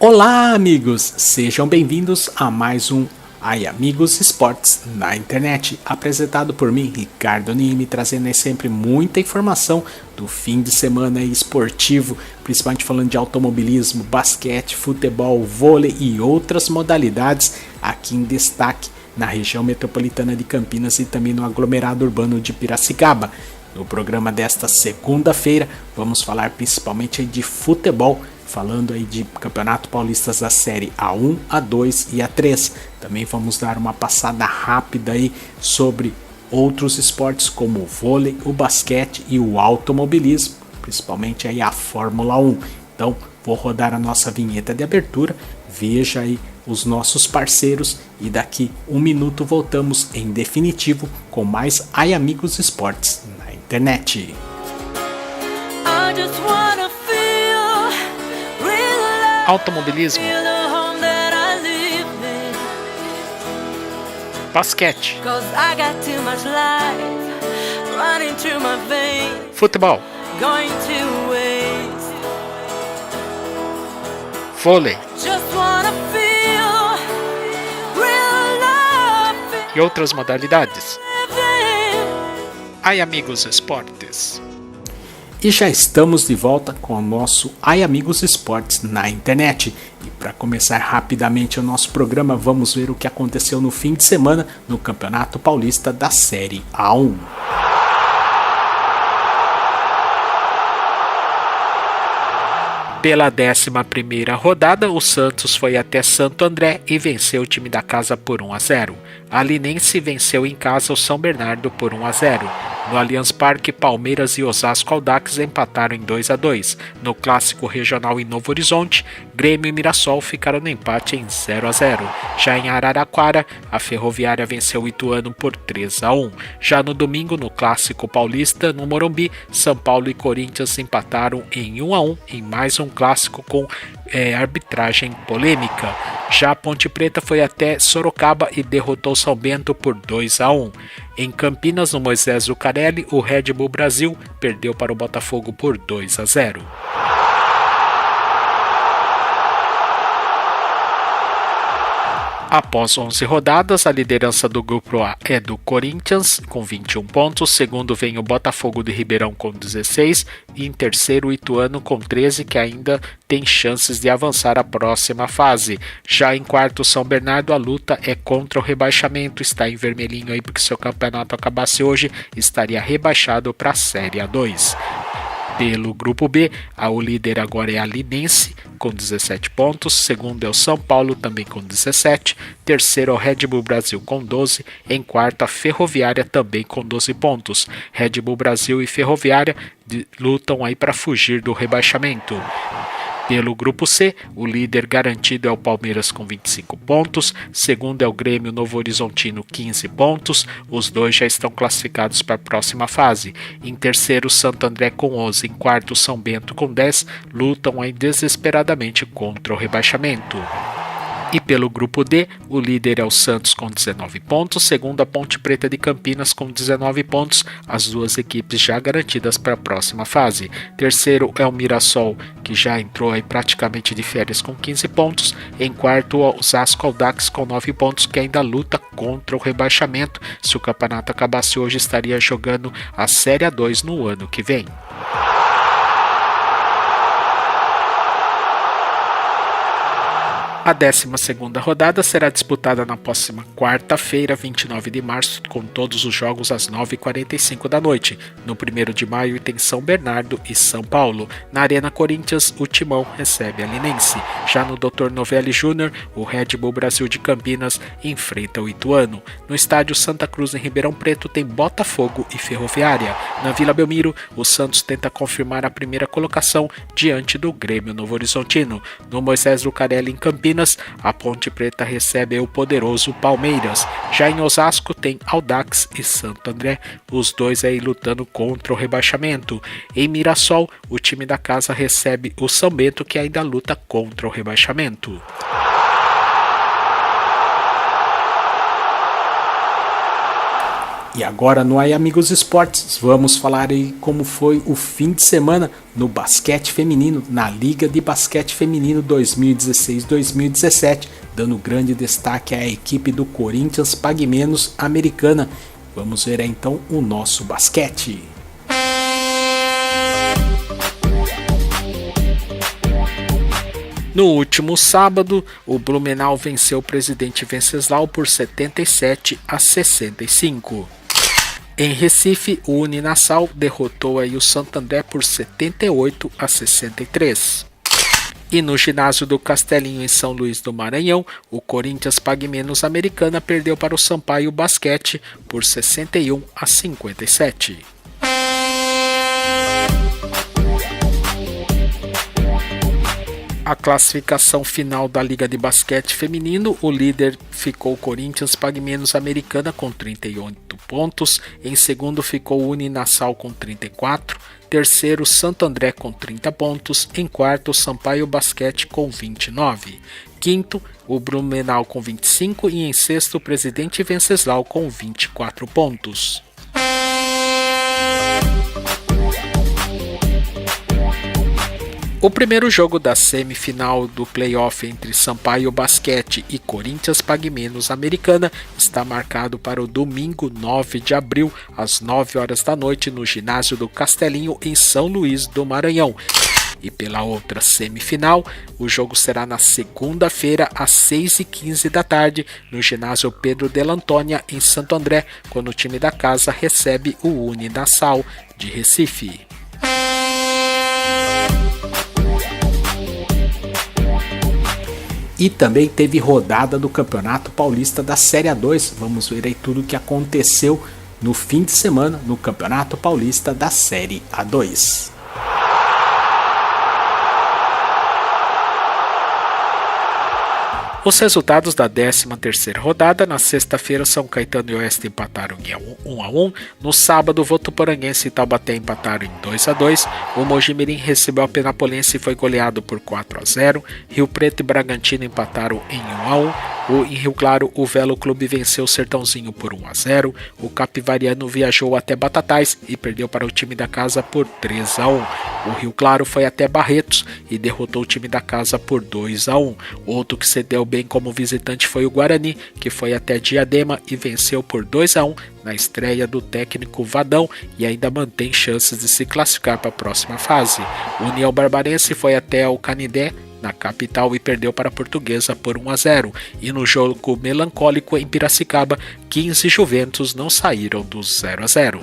Olá, amigos! Sejam bem-vindos a mais um Amigos Esportes na internet, apresentado por mim, Ricardo Nime, trazendo sempre muita informação do fim de semana esportivo, principalmente falando de automobilismo, basquete, futebol, vôlei e outras modalidades aqui em destaque na região metropolitana de Campinas e também no aglomerado urbano de Piracicaba. No programa desta segunda-feira, vamos falar principalmente de futebol, falando aí de Campeonato Paulista da Série A1, A2 e A3. Também vamos dar uma passada rápida aí sobre outros esportes como o vôlei, o basquete e o automobilismo, principalmente aí a Fórmula 1. Então, vou rodar a nossa vinheta de abertura, veja aí os nossos parceiros e daqui um minuto voltamos em definitivo com mais Amigos Esportes na internet. Automobilismo, basquete, futebol, vôlei e outras modalidades. Amigos Esportes. E já estamos de volta com o nosso Amigos Esportes na internet. E para começar rapidamente o nosso programa, vamos ver o que aconteceu no fim de semana no Campeonato Paulista da Série A1. Pela 11ª rodada, o Santos foi até Santo André e venceu o time da casa por 1-0. A Linense venceu em casa o São Bernardo por 1-0. No Allianz Parque, Palmeiras e Osasco Audax empataram em 2-2. No Clássico Regional em Novo Horizonte, Grêmio e Mirassol ficaram no empate em 0-0. Já em Araraquara, a Ferroviária venceu o Ituano por 3-1. Já no domingo, no Clássico Paulista, no Morumbi, São Paulo e Corinthians empataram em 1-1 em mais um clássico com arbitragem polêmica. Já a Ponte Preta foi até Sorocaba e derrotou São Bento por 2-1. Em Campinas, no Moisés Zuccarelli, o Red Bull Brasil perdeu para o Botafogo por 2-0. Após 11 rodadas, a liderança do Grupo A é do Corinthians, com 21 pontos. Segundo vem o Botafogo de Ribeirão, com 16. E em terceiro, o Ituano, com 13, que ainda tem chances de avançar à próxima fase. Já em quarto, o São Bernardo, a luta é contra o rebaixamento. Está em vermelhinho aí, porque se o campeonato acabasse hoje, estaria rebaixado para a Série A2. Pelo Grupo B, o líder agora é a Linense, com 17 pontos. Segundo é o São Paulo, também com 17. Terceiro é o Red Bull Brasil, com 12. Em quarto, a Ferroviária, também com 12 pontos. Red Bull Brasil e Ferroviária lutam aí para fugir do rebaixamento. Pelo Grupo C, o líder garantido é o Palmeiras com 25 pontos, segundo é o Grêmio Novo Horizontino 15 pontos, os dois já estão classificados para a próxima fase. Em terceiro, Santo André com 11, em quarto, São Bento com 10, lutam aí desesperadamente contra o rebaixamento. E pelo Grupo D, o líder é o Santos com 19 pontos, segundo a Ponte Preta de Campinas com 19 pontos, as duas equipes já garantidas para a próxima fase. Terceiro é o Mirassol, que já entrou aí praticamente de férias com 15 pontos. Em quarto, o Osasco Audax com 9 pontos, que ainda luta contra o rebaixamento. Se o campeonato acabasse hoje, estaria jogando a Série A2 no ano que vem. A 12ª rodada será disputada na próxima quarta-feira, 29 de março, com todos os jogos às 9h45 da noite. No 1º de maio tem São Bernardo e São Paulo. Na Arena Corinthians, o Timão recebe a Linense. Já no Dr. Novelli Júnior, o Red Bull Brasil de Campinas enfrenta o Ituano. No estádio Santa Cruz, em Ribeirão Preto, tem Botafogo e Ferroviária. Na Vila Belmiro, o Santos tenta confirmar a primeira colocação diante do Grêmio Novo Horizontino. No Moisés Zuccarelli, em Campinas, a Ponte Preta recebe o poderoso Palmeiras. Já em Osasco tem Audax e Santo André, os dois aí lutando contra o rebaixamento. Em Mirassol, o time da casa recebe o São Bento, que ainda luta contra o rebaixamento. E agora no Aí Amigos Esportes, vamos falar aí como foi o fim de semana no basquete feminino, na Liga de Basquete Feminino 2016-2017, dando grande destaque à equipe do Corinthians Pague Menos americana. Vamos ver aí, então o nosso basquete. No último sábado, o Blumenau venceu o Presidente Venceslau por 77-65. Em Recife, o Uninassal derrotou aí o Santo André por 78-63. E no ginásio do Castelinho, em São Luís do Maranhão, o Corinthians Pague Menos americana perdeu para o Sampaio Basquete por 61-57. A classificação final da Liga de Basquete Feminino, o líder ficou o Corinthians Pague Menos americana com 38 pontos, em segundo ficou o Uninassal com 34, terceiro Santo André com 30 pontos, em quarto Sampaio Basquete com 29, quinto o Blumenau com 25 e em sexto o Presidente Venceslau com 24 pontos. O primeiro jogo da semifinal do playoff entre Sampaio Basquete e Corinthians Pague Menos americana está marcado para o domingo 9 de abril, às 9 horas da noite, no ginásio do Castelinho, em São Luís do Maranhão. E pela outra semifinal, o jogo será na segunda-feira, às 6h15 da tarde, no ginásio Pedro de Antônia, em Santo André, quando o time da casa recebe o Uninassal de Recife. E também teve rodada do Campeonato Paulista da Série A2. Vamos ver aí tudo o que aconteceu no fim de semana no Campeonato Paulista da Série A2. Os resultados da 13ª rodada: na sexta-feira, São Caetano e Oeste empataram em 1-1. No sábado, Votuporanguense e Taubaté empataram em 2-2. O Mojimirim recebeu a Penapolense e foi goleado por 4-0. Rio Preto e Bragantino empataram em 1-1. Em Rio Claro, o Velo Clube venceu o Sertãozinho por 1-0. O Capivariano viajou até Batatais e perdeu para o time da casa por 3-1. O Rio Claro foi até Barretos e derrotou o time da casa por 2-1. Outro que cedeu bem como visitante foi o Guarani, que foi até Diadema e venceu por 2-1 na estreia do técnico Vadão e ainda mantém chances de se classificar para a próxima fase. O União Barbarense foi até o Canindé, na capital, e perdeu para a Portuguesa por 1-0. E no jogo melancólico em Piracicaba, 15 Juventus não saíram do 0-0.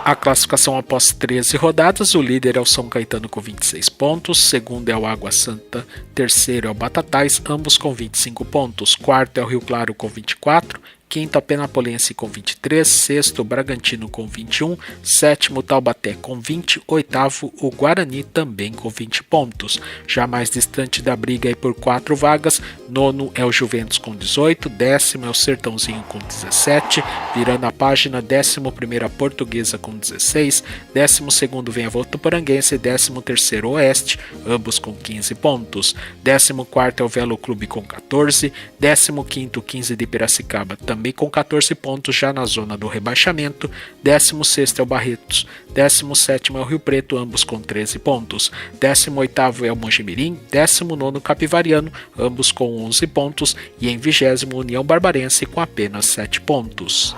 A classificação após 13 rodadas: o líder é o São Caetano com 26 pontos, segundo é o Água Santa, terceiro é o Batatais, ambos com 25 pontos, quarto é o Rio Claro com 24, quinto a Penapolense com 23, sexto o Bragantino com 21, sétimo Taubaté com 20, oitavo o Guarani também com 20 pontos. Já mais distante da briga aí por 4 vagas, nono é o Juventus com 18, décimo é o Sertãozinho com 17, virando a página, 11ª a Portuguesa com 16, 12º vem a Votuporanguense, 13º Oeste, ambos com 15 pontos, 14º é o Velo Clube com 14, 15º 15 de Piracicaba também com 14 pontos, já na zona do rebaixamento, 16º é o Barretos, 17º é o Rio Preto, ambos com 13 pontos, 18º é o Mojimirim, 19º Capivariano, ambos com 11 pontos, e em 20º União Barbarense com apenas 7 pontos.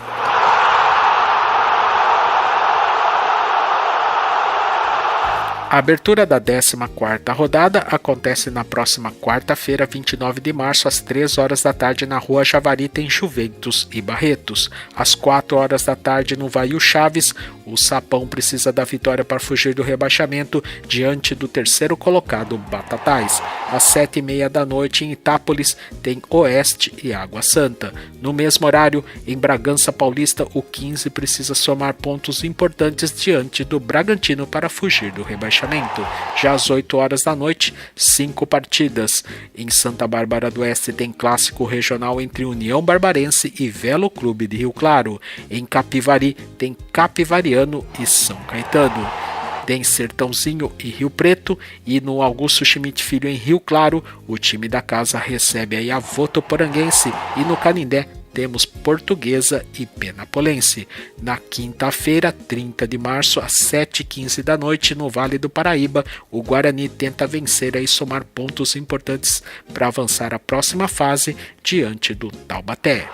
A abertura da 14ª rodada acontece na próxima quarta-feira, 29 de março, às 3 horas da tarde, na Rua Javari, tem Juventus e Barretos. Às 4 horas da tarde, no Vaiu Chaves, o Sapão precisa da vitória para fugir do rebaixamento diante do terceiro colocado, Batatais. Às 7h30 da noite, em Itápolis, tem Oeste e Água Santa. No mesmo horário, em Bragança Paulista, o 15 precisa somar pontos importantes diante do Bragantino para fugir do rebaixamento. Já às 8 horas da noite, 5 partidas. Em Santa Bárbara do Oeste tem clássico regional entre União Barbarense e Velo Clube de Rio Claro. Em Capivari tem Capivariano e São Caetano. tem Sertãozinho e Rio Preto, e no Augusto Schmidt Filho em Rio Claro, o time da casa recebe aí a Votuporanguense, e no Canindé temos Portuguesa e Penapolense. Na quinta-feira, 30 de março, às 7h15 da noite, no Vale do Paraíba, o Guarani tenta vencer e somar pontos importantes para avançar à próxima fase diante do Taubaté.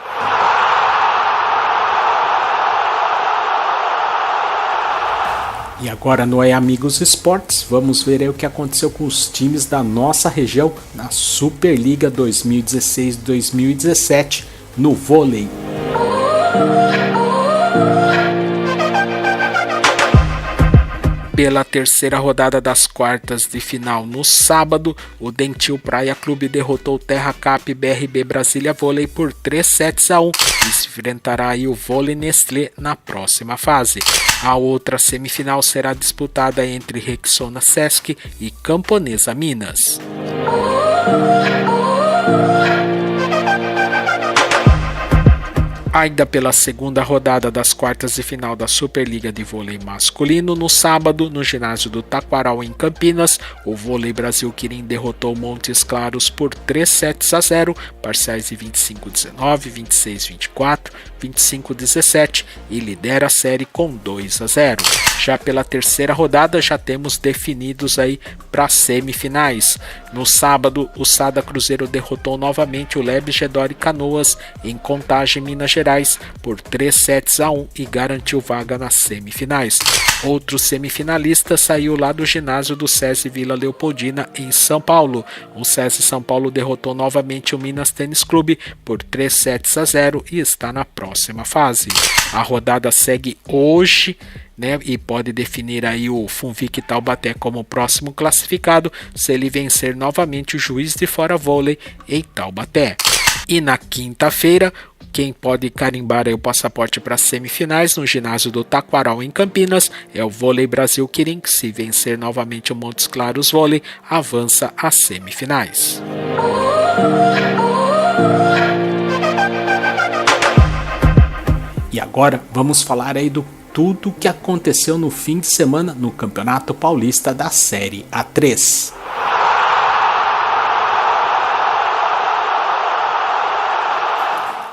E agora no Amigos Esportes, vamos ver aí o que aconteceu com os times da nossa região na Superliga 2016-2017 no vôlei. Pela terceira rodada das quartas de final no sábado, o Dentil Praia Clube derrotou o Terra Cap BRB Brasília Vôlei por 3-1 e se enfrentará aí o Vôlei Nestlé na próxima fase. A outra semifinal será disputada entre Rexona Sesc e Camponesa Minas. Ainda pela segunda rodada das quartas de final da Superliga de Vôlei Masculino, no sábado, no ginásio do Taquaral em Campinas, o Vôlei Brasil Quirim derrotou Montes Claros por 3-0, parciais de 25-19, 26-24, 25-17 e lidera a série com 2-0. Já pela terceira rodada já temos definidos aí para semifinais. No sábado, o Sada Cruzeiro derrotou novamente o Lebes Gedore Canoas em Contagem, Minas Gerais por 3-1 e garantiu vaga nas semifinais. Outro semifinalista saiu lá do ginásio do SESI Vila Leopoldina em São Paulo. O SESI São Paulo derrotou novamente o Minas Tênis Clube por 3-0 e está na próxima fase. A rodada segue hoje, e pode definir aí o Funvic Taubaté como o próximo classificado se ele vencer novamente o Juiz de Fora Vôlei em Taubaté. E na quinta-feira, quem pode carimbar aí o passaporte para as semifinais no ginásio do Taquaral em Campinas é o Vôlei Brasil Quirim, que se vencer novamente o Montes Claros Vôlei, avança às semifinais. E agora vamos falar aí do tudo o que aconteceu no fim de semana no Campeonato Paulista da Série A3.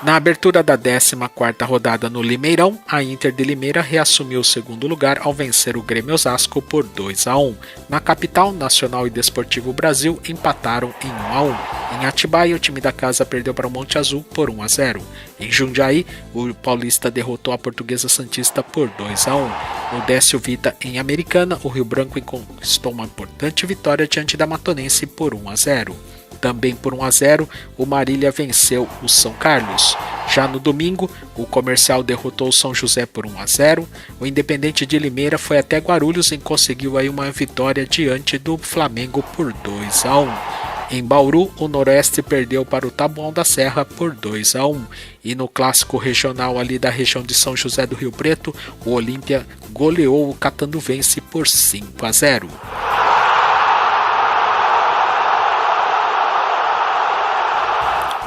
Na abertura da 14ª rodada no Limeirão, a Inter de Limeira reassumiu o segundo lugar ao vencer o Grêmio Osasco por 2-1. Na capital, Nacional e Desportivo Brasil empataram em 1-1. Em Atibaia, o time da casa perdeu para o Monte Azul por 1-0. Em Jundiaí, o Paulista derrotou a Portuguesa Santista por 2-1. No Décio Vita, em Americana, o Rio Branco conquistou uma importante vitória diante da Matonense por 1-0. Também por 1-0, o Marília venceu o São Carlos. Já no domingo, o Comercial derrotou o São José por 1-0. O Independente de Limeira foi até Guarulhos e conseguiu aí uma vitória diante do Flamengo por 2-1. Em Bauru, o Noroeste perdeu para o Taboão da Serra por 2-1. E no clássico regional ali da região de São José do Rio Preto, o Olímpia goleou o Catanduvense por 5-0.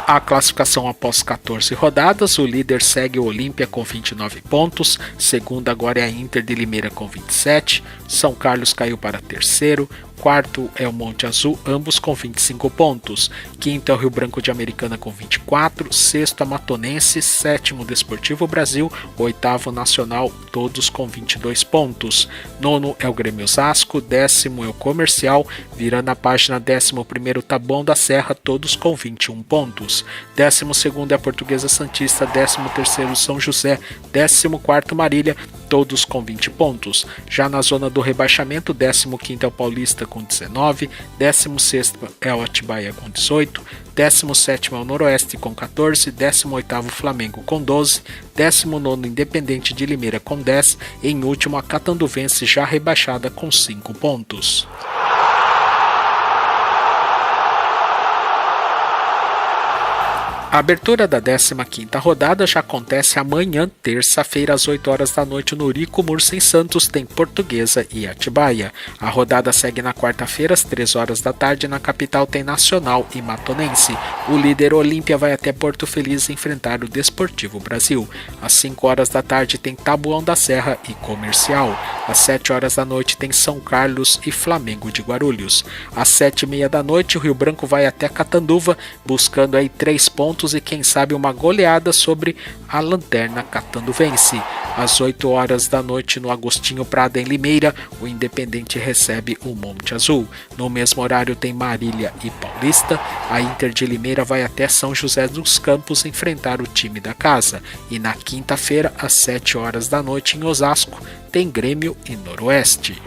A classificação após 14 rodadas, o líder segue o Olímpia com 29 pontos, segundo agora é a Inter de Limeira com 27, São Carlos caiu para terceiro, quarto é o Monte Azul, ambos com 25 pontos, quinto é o Rio Branco de Americana com 24, sexto a Matonense, sétimo Desportivo Brasil, oitavo Nacional, todos com 22 pontos, nono é o Grêmio Osasco, décimo é o Comercial, virando a página 11º Taboão da Serra, todos com 21 pontos, 12º é a Portuguesa Santista, 13º São José, 14º Marília, todos com 20 pontos. Já na zona do rebaixamento, 15º é o Paulista com 19, 16º é o Atibaia com 18, 17º é o Noroeste com 14, 18º Flamengo com 12, 19º Independente de Limeira com 10, e em último a Catanduvense já rebaixada com 5 pontos. A abertura da 15ª rodada já acontece amanhã, terça-feira, às 8 horas da noite, no Rico Mursa, em Santos, tem Portuguesa e Atibaia. A rodada segue na quarta-feira, às 3 horas da tarde, na capital tem Nacional e Matonense. O líder Olímpia vai até Porto Feliz enfrentar o Desportivo Brasil. Às 5 horas da tarde tem Taboão da Serra e Comercial. Às 7 horas da noite tem São Carlos e Flamengo de Guarulhos. Às 7h30 da noite o Rio Branco vai até Catanduva buscando aí 3 pontos e quem sabe uma goleada sobre a lanterna catanduvense. Às 8 horas da noite no Agostinho Prada em Limeira, o Independente recebe o Monte Azul. No mesmo horário tem Marília e Paulista. A Inter de Limeira vai até São José dos Campos enfrentar o time da casa. E na quinta-feira, às 7 horas da noite em Osasco, tem Grêmio e Noroeste.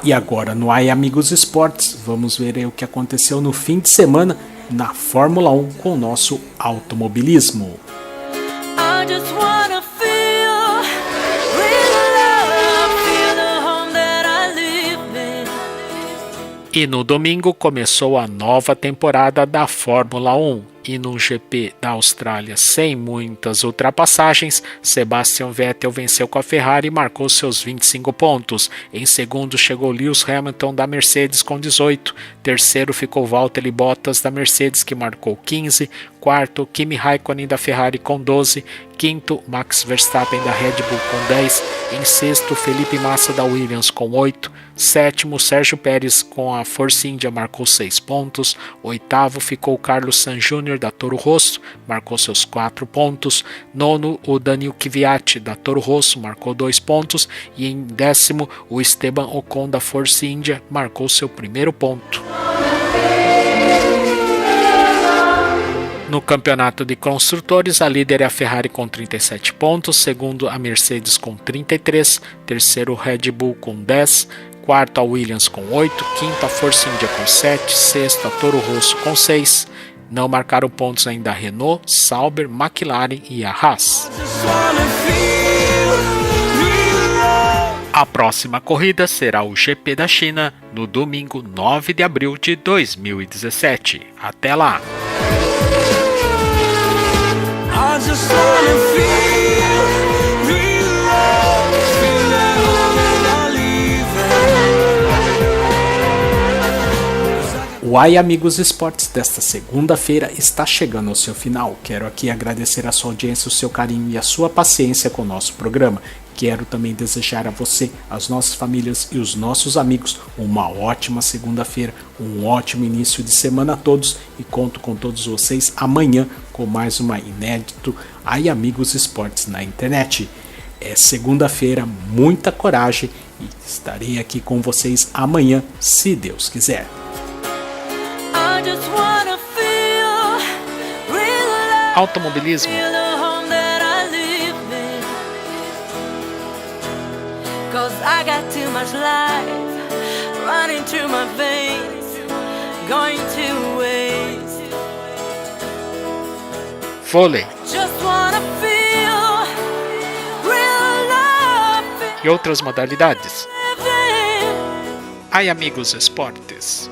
E agora no Ai Amigos Esportes, vamos ver aí o que aconteceu no fim de semana na Fórmula 1 com o nosso automobilismo. E no domingo começou a nova temporada da Fórmula 1. E no GP da Austrália sem muitas ultrapassagens, Sebastian Vettel venceu com a Ferrari e marcou seus 25 pontos. Em segundo chegou Lewis Hamilton da Mercedes com 18. Terceiro ficou Valtteri Bottas da Mercedes que marcou 15. Quarto, Kimi Raikkonen da Ferrari com 12. Quinto, Max Verstappen da Red Bull com 10. Em sexto, Felipe Massa da Williams com 8. Sétimo, Sérgio Pérez com a Force India marcou 6 pontos. Oitavo ficou Carlos Sainz Jr. da Toro Rosso, marcou seus 4 pontos. Nono, o Daniil Kvyat da Toro Rosso, marcou 2 pontos. E em décimo, o Esteban Ocon da Force India marcou seu primeiro ponto. No campeonato de construtores, a líder é a Ferrari com 37 pontos, segundo a Mercedes com 33, terceiro Red Bull com 10, quarto a Williams com 8, quinto a Force India com 7, sexto a Toro Rosso com 6. Não marcaram pontos ainda a Renault, Sauber, McLaren e a Haas. A próxima corrida será o GP da China no domingo 9 de abril de 2017. Até lá! O Ai Amigos Esportes desta segunda-feira está chegando ao seu final. Quero aqui agradecer a sua audiência, o seu carinho e a sua paciência com o nosso programa. Quero também desejar a você, as nossas famílias e os nossos amigos uma ótima segunda-feira, um ótimo início de semana a todos e conto com todos vocês amanhã com mais uma inédito Ai Amigos Esportes na internet. É segunda-feira, muita coragem e estarei aqui com vocês amanhã, se Deus quiser. Automobilismo. Cause I got too much life running through my veins, going to waste. Vôlei. Just wanna feel real love. E outras modalidades. Ai Amigos Esportes.